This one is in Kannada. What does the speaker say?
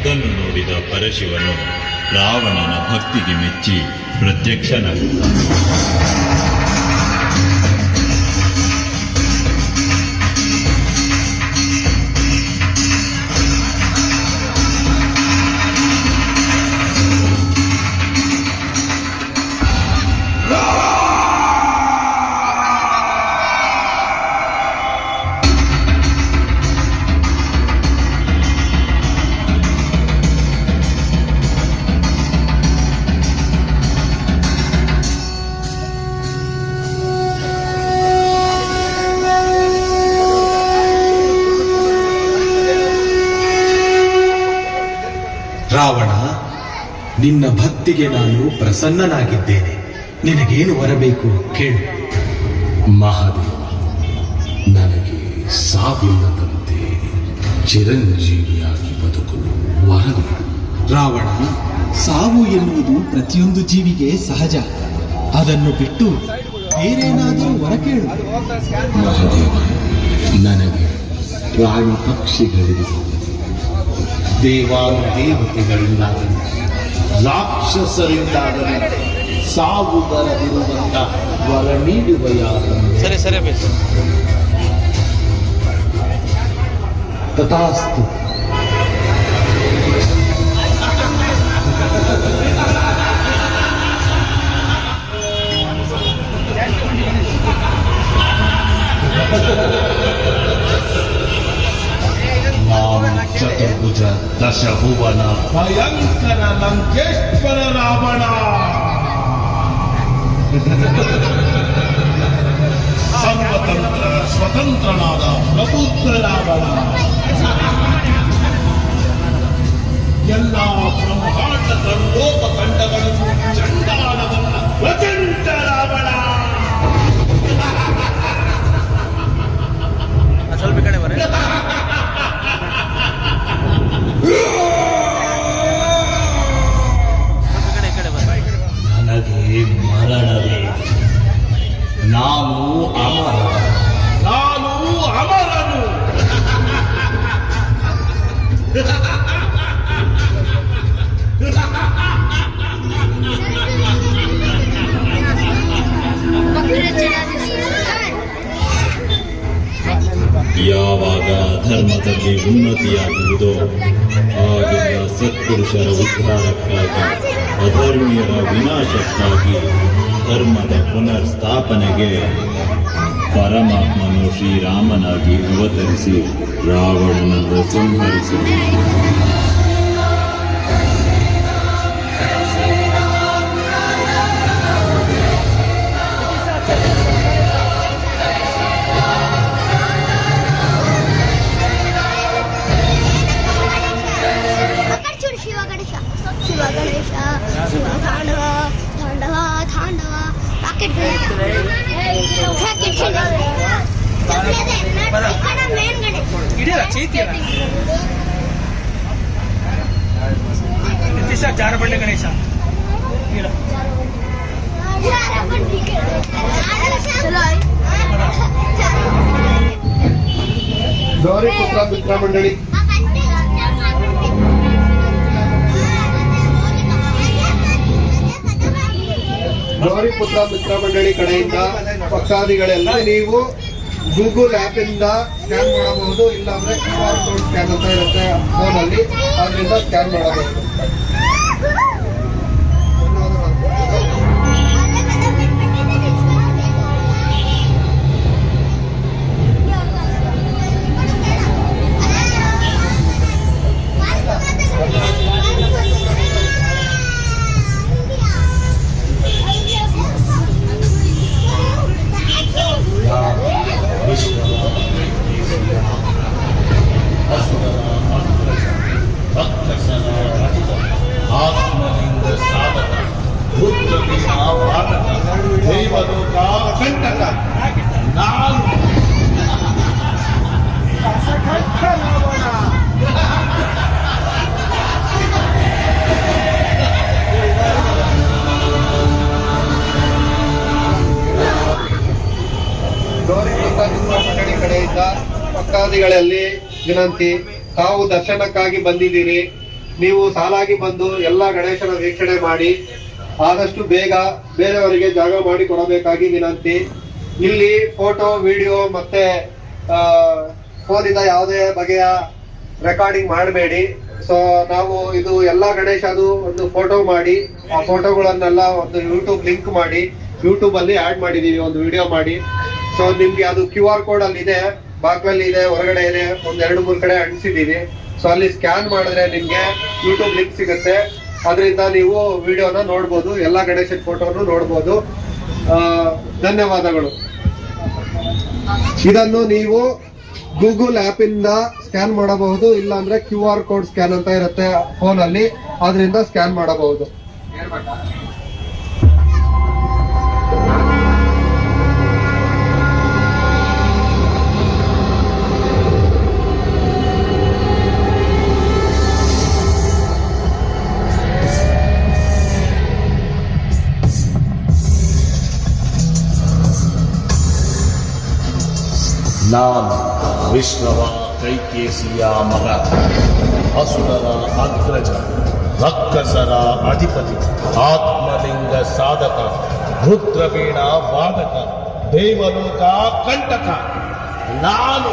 ಅದನ್ನು ನೋಡಿದ ಪರಶಿವನು ರಾವಣನ ಭಕ್ತಿಗೆ ಮೆಚ್ಚಿ ಪ್ರತ್ಯಕ್ಷನಾಗುತ್ತಾನೆ. ರಾವಣ, ನಿನ್ನ ಭಕ್ತಿಗೆ ನಾನು ಪ್ರಸನ್ನನಾಗಿದ್ದೇನೆ. ನಿನಗೇನು ಬರಬೇಕು ಕೇಳು. ಮಹಾದೇವ, ನನಗೆ ಸಾವಿಲ್ಲದಂತೆ ಚಿರಂಜೀವಿಯಾಗಿ ಬದುಕಲು ವರದಿ. ರಾವಣ, ಸಾವು ಎನ್ನುವುದು ಪ್ರತಿಯೊಂದು ಜೀವಿಗೆ ಸಹಜ. ಅದನ್ನು ಬಿಟ್ಟು ಬೇರೇನಾದರೂ ವರ ಕೇಳು. ಮಹಾದೇವ, ನನಗೆ ಪ್ರಾಣಿ ಪಕ್ಷಿಗಳಿಂದ ದೇವಾನುದೇವತೆಗಳಿಂದಾಗಲಿ ರಾಕ್ಷಸರಿಂದಾಗಲಿ ಸಾವು ಬರದಿರುವಂತ ವರ ನೀಡುವೆಯಾದ ತಥಾಸ್ತು. ಚತುರ್ಭುಜ ದಶಭುವನ ಭಯಂಕರ ಲಂಕೇಶ್ವರ ರಾವಣ, ಸರ್ವತಂತ್ರ ಸ್ವತಂತ್ರನಾದ ಪ್ರಬುದ್ಧ ರಾವಣ, ಎಲ್ಲ ಬ್ರಹ್ಮಾಂಡ ಲೋಕಖಂಡಗಳನ್ನು ಚಂಡಾಲವನ್ನ ಪ್ರಚಂಡ ರಾವಣ. ಸ್ವಲ್ಪ ಕಡೆ ಬರ. ನನಗೆ ಮರಣವೇ. ನಾನು ಅಮರ. ನಾನು ಅಮರನು. ಯಾವಾಗ ಧರ್ಮದಲ್ಲಿ ಉನ್ನತಿಯಾಗುವುದೋ ಆಗೆಲ್ಲ ಸತ್ಪುರುಷರ ಉದ್ಧಾರಕ್ಕಾಗಿ, ಅಧರ್ಮೀಯರ ವಿನಾಶಕ್ಕಾಗಿ, ಧರ್ಮದ ಪುನರ್ಸ್ಥಾಪನೆಗೆ ಪರಮಾತ್ಮನು ಶ್ರೀರಾಮನಾಗಿ ಅವತರಿಸಿ ರಾವಣನನ್ನು ಸಂಹರಿಸಿದ. ಜಾರಬಂಡೆ ಗಣೇಶ ಗೌರಿಪುತ್ರ ಮಿತ್ರ ಮಂಡಳಿ ಗೌರಿಪುತ್ರ ಮಿತ್ರ ಮಂಡಳಿ ಕಡೆಯಿಂದ ಭಕ್ತಾದಿಗಳೆಲ್ಲ ನೀವು ಗೂಗಲ್ ಆಪ್ ಇಂದ ಸ್ಕ್ಯಾನ್ ಮಾಡಬಹುದು, ಇಲ್ಲಾಂದ್ರೆ QR ಕೋಡ್ ಸ್ಕ್ಯಾನ್ ಅಂತ ಇರುತ್ತೆ ಫೋನಲ್ಲಿ, ಅದರಿಂದ ಸ್ಕ್ಯಾನ್ ಮಾಡಬಹುದು. ಭಕ್ತಾದಿಗಳಲ್ಲಿ ವಿನಂತಿ, ತಾವು ದರ್ಶನಕ್ಕಾಗಿ ಬಂದಿದ್ದೀರಿ, ನೀವು ಸಾಲಾಗಿ ಬಂದು ಎಲ್ಲ ಗಣೇಶನ ವೀಕ್ಷಣೆ ಮಾಡಿ ಆದಷ್ಟು ಬೇಗ ಬೇರೆಯವರಿಗೆ ಜಾಗ ಮಾಡಿ ಕೊಡಬೇಕಾಗಿ ವಿನಂತಿ. ಇಲ್ಲಿ ಫೋಟೋ, ವಿಡಿಯೋ ಮತ್ತೆ ಫೋನಿಂದ ಯಾವುದೇ ಬಗೆಯ ರೆಕಾರ್ಡಿಂಗ್ ಮಾಡಬೇಡಿ. ಸೊ ನಾವು ಇದು ಎಲ್ಲ ಗಣೇಶದು ಒಂದು ಫೋಟೋ ಮಾಡಿ ಆ ಫೋಟೋಗಳನ್ನೆಲ್ಲ ಒಂದು ಯೂಟ್ಯೂಬ್ ಲಿಂಕ್ ಮಾಡಿ ಯೂಟ್ಯೂಬ್ ಅಲ್ಲಿ ಆಡ್ ಮಾಡಿದೀವಿ, ಒಂದು ವಿಡಿಯೋ ಮಾಡಿ. ಸೊ ನಿಮ್ಗೆ ಅದು QR ಕೋಡ್ ಅಲ್ಲಿ ಇದೆ, ಬಾಕ್ಲಲ್ಲಿ ಇದೆ, ಹೊರಗಡೆ ಇದೆ, ಒಂದ್ 2-3 ಕಡೆ ಅಂಟಿಸಿದೀವಿ. ಸೊ ಅಲ್ಲಿ ಸ್ಕ್ಯಾನ್ ಮಾಡಿದ್ರೆ ನಿಮ್ಗೆ ಯೂಟ್ಯೂಬ್ ಲಿಂಕ್ ಸಿಗುತ್ತೆ. ಅದರಿಂದ ನೀವು ವಿಡಿಯೋನ ನೋಡ್ಬೋದು, ಎಲ್ಲಾ ಗಣೇಶನ ಫೋಟೋನು ನೋಡ್ಬೋದು. ಧನ್ಯವಾದಗಳು. ಇದನ್ನು ನೀವು ಗೂಗಲ್ ಆಪ್ ಇಂದ ಸ್ಕ್ಯಾನ್ ಮಾಡಬಹುದು, ಇಲ್ಲಾಂದ್ರೆ QR ಕೋಡ್ ಸ್ಕ್ಯಾನ್ ಅಂತ ಇರುತ್ತೆ ಫೋನ್ ಅಲ್ಲಿ, ಅದರಿಂದ ಸ್ಕ್ಯಾನ್ ಮಾಡಬಹುದು. ನಾನು ವಿಷ್ಣುವ ಕೈಕೇಸಿಯ ಮಗ, ಅಸುರರ ಅಗ್ರಜ, ರಕ್ಕಸರ ಅಧಿಪತಿ, ಆತ್ಮಲಿಂಗ ಸಾಧಕ, ರುದ್ರವೀಣ ವಾದಕ, ದೇವಲೋಕ ಕಂಟಕ ನಾನು